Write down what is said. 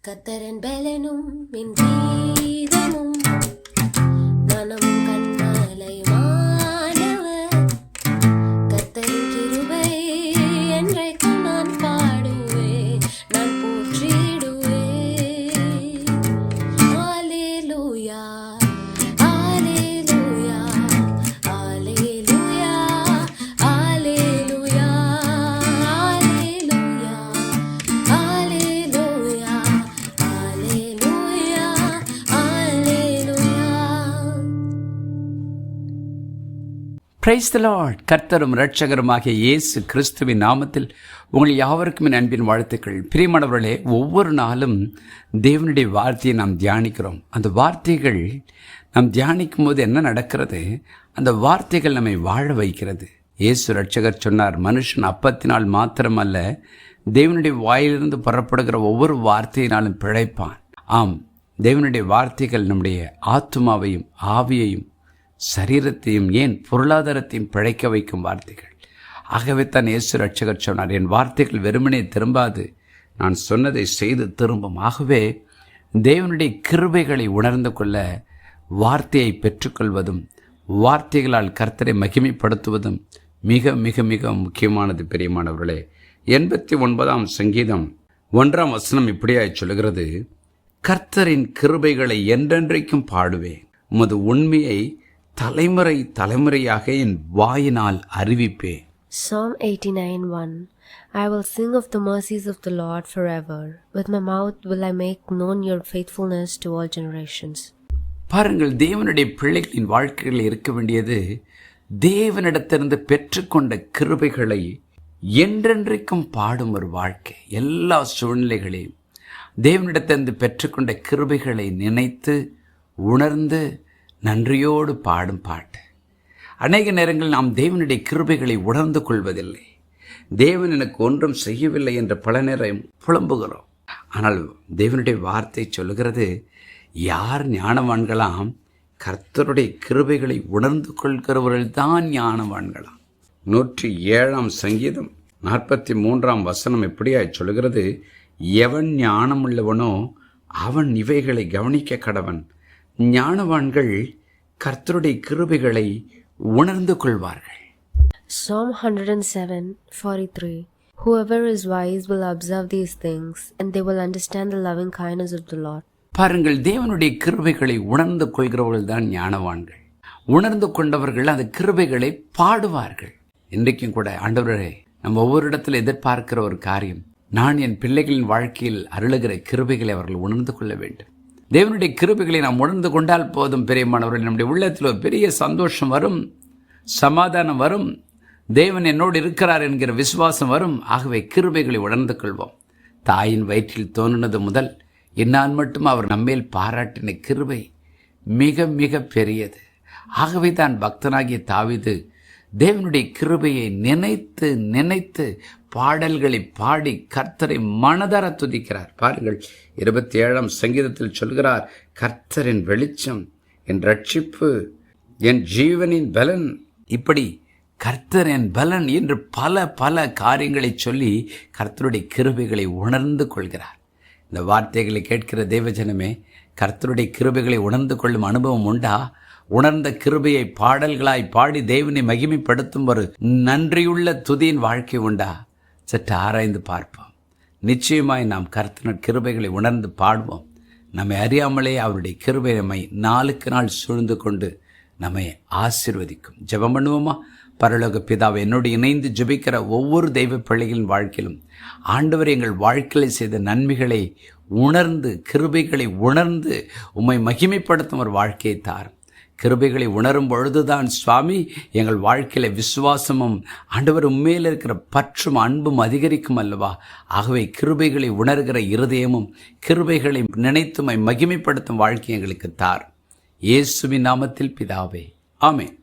கர்த்தரின் பலனும் என் கீதமும் கனமும் கண்மலையுமானவர். கர்த்தரின் கிருபை என்றைக்கும் நான் பாடுவேன், நான் போற்றிடுவேன். அல்லேலூயா, அல்லேலூயா, அல்லேலூயா, அல்லேலூயா, அல்லேலூயா, அல்லேலூயா, அல்லேலூயா. Praise the Lord. கர்த்தரும் இரட்சகருமாகிய இயேசு கிறிஸ்துவின் நாமத்தில் உங்கள் யாவருக்கும் என் அன்பின் வாழ்த்துக்கள். பிரியமானவர்களே, ஒவ்வொரு நாளும் தேவனுடைய வார்த்தையை நாம் தியானிக்கிறோம். அந்த வார்த்தைகள் நாம் தியானிக்கும் போது என்ன நடக்கிறது? அந்த வார்த்தைகள் நம்மை வாழ வைக்கிறது. இயேசு இரட்சகர் சொன்னார், மனுஷன் அப்பத்தினால் மாத்திரமல்ல, தேவனுடைய வாயிலிருந்து புறப்படுகிற ஒவ்வொரு வார்த்தையினாலும் பிழைப்பான். ஆம், தேவனுடைய வார்த்தைகள் நம்முடைய ஆத்துமாவையும் ஆவியையும் சரீரத்தையும் ஏன் பொருளாதாரத்தையும் பிழைக்க வைக்கும் வார்த்தைகள். ஆகவே தான் இயேசு இரட்சகர் சொன்னார், என் வார்த்தைகள் வெறுமனே திரும்பாது, நான் சொன்னதை செய்து திரும்பும். ஆகவே தேவனுடைய கிருபைகளை உணர்ந்து கொள்ள வார்த்தையை பெற்றுக்கொள்வதும் வார்த்தைகளால் கர்த்தரை மகிமைப்படுத்துவதும் மிக மிக மிக முக்கியமானது. பிரியமானவர்களே, 89ஆம் சங்கீதம் 1ஆம் வசனம் இப்படியாய் சொல்கிறது, கர்த்தரின் கிருபைகளை என்றென்றைக்கும் பாடுவேன், உமது உண்மையை தலைமுறை தலைமுறையாக என் வாயினால் அறிவிப்பேன். Psalm 89:1. I will sing of the mercies of the Lord forever. With my mouth will I make known your faithfulness to all generations. பாருங்கள், தேவனுடைய பிள்ளைகளின் வாழ்க்கையில் இருக்க வேண்டியது தேவனிடத்திலிருந்து பெற்றுக்கொண்ட கிருபைகளை என்றென்றைக்கும் பாடும் ஒரு வாழ்க்கை. எல்லா சூழ்நிலைகளையும் தேவனிடத்திலிருந்து பெற்றுக்கொண்ட கிருபைகளை நினைத்து உணர்ந்து நன்றியோடு பாடும் பாட்டு. அநேக நேரங்களில் நாம் தேவனுடைய கிருபைகளை உணர்ந்து கொள்வதில்லை. தேவன் எனக்கு ஒன்றும் செய்யவில்லை என்ற பல நேரம் புலம்புகிறோம். ஆனால் தேவனுடைய வார்த்தை சொல்லுகிறது, யார் ஞானவான்களாம்? கர்த்தருடைய கிருபைகளை உணர்ந்து கொள்கிறவர்கள் தான் ஞானவான்களாம். 107ஆம் சங்கீதம் 43ஆம் வசனம் எப்படியாய் சொல்லுகிறது, எவன் ஞானமுள்ளவனோ அவன் இவைகளை கவனிக்க கடவன். ஞானவான்கள் கர்த்தருடைய கிருபைகளை உணர்ந்து கொள்வார்கள். Psalm 107:43. Whoever is wise will observe these things, and they will understand the loving kindness of the Lord. பாருங்கள், தேவனுடைய கிருபைகளை உணர்ந்து கொள்கிறவர்கள் தான் ஞானவான்கள். உணர்ந்து கொண்டவர்கள் அந்த கிருபைகளை பாடுவார்கள். இன்றைக்கும் கூட ஆண்டவரே, நம்ம ஒவ்வொரு இடத்துல எதிர்பார்க்கிற ஒரு காரியம், நான் என் பிள்ளைகளின் வாழ்க்கையில் அருளுகிற கிருபைகளை அவர்கள் உணர்ந்து கொள்ள வேண்டும். தேவனுடைய கிருபைகளை நாம் உணர்ந்து கொண்டால் போதும். பிரியமானவர்கள், நம்முடைய உள்ளத்தில் ஒரு பெரிய சந்தோஷம் வரும், சமாதானம் வரும், தேவன் என்னோடு இருக்கிறார் என்கிற விசுவாசம் வரும். ஆகவே கிருபைகளை உணர்ந்து கொள்வோம். தாயின் வயிற்றில் தோன்றினது முதல் என்னால் மட்டும் அவர் நம்மேல் பாராட்டின கிருபை மிக மிக பெரியது. ஆகவே தான் பக்தனாகிய தாவீது தேவனுடைய கிருபையை நினைத்து நினைத்து பாடல்களை பாடி கர்த்தரை மனதார துதிக்கிறார். பாருங்கள், 27ஆம் சங்கீதத்தில் சொல்கிறார், கர்த்தரின் வெளிச்சம், என் ரட்சிப்பு, என் ஜீவனின் பலன். இப்படி கர்த்தர் என் பலன் என்று பல பல காரியங்களை சொல்லி கர்த்தருடைய கிருபைகளை உணர்ந்து கொள்கிறார். இந்த வார்த்தைகளை கேட்கிற தேவஜனமே, கர்த்தருடைய கிருபைகளை உணர்ந்து கொள்ளும் அனுபவம் உண்டா? உணர்ந்த கிருபையை பாடல்களாய் பாடி தேவனை மகிமைப்படுத்தும் ஒரு நன்றியுள்ள துதியின் வாழ்க்கை உண்டா? சற்று ஆராய்ந்து பார்ப்போம். நிச்சயமாய் நாம் கர்த்தரின் கிருபைகளை உணர்ந்து பாடுவோம். நம்மை அறியாமலே அவருடைய கிருபை நம்மை நாளுக்கு நாள் சூழ்ந்து கொண்டு நம்மை ஆசீர்வதிக்கும். ஜெபம் பண்ணுவோமா? பரலோக பிதாவை, என்னோடு இணைந்து ஜெபிக்கிற ஒவ்வொரு தெய்வ பிள்ளைகளின் வாழ்க்கையிலும் ஆண்டவர் எங்கள் வாழ்க்கையில் செய்த நன்மைகளை உணர்ந்து, கிருபைகளை உணர்ந்து உம்மை மகிமைப்படுத்தும் ஒரு வாழ்க்கையை தாரும். கிருபைகளை உணரும் பொழுதுதான் சுவாமி எங்கள் வாழ்க்கையில விசுவாசமும் ஆண்டவர் உண்மையில் இருக்கிற பற்றும் அன்பும் அதிகரிக்கும் அல்லவா. ஆகவே கிருபைகளை உணர்கிற இருதயமும் கிருபைகளை நினைத்துமை மகிமைப்படுத்தும் வாழ்க்கை எங்களுக்கு தார். இயேசுவின் நாமத்தில் பிதாவே, ஆமென்.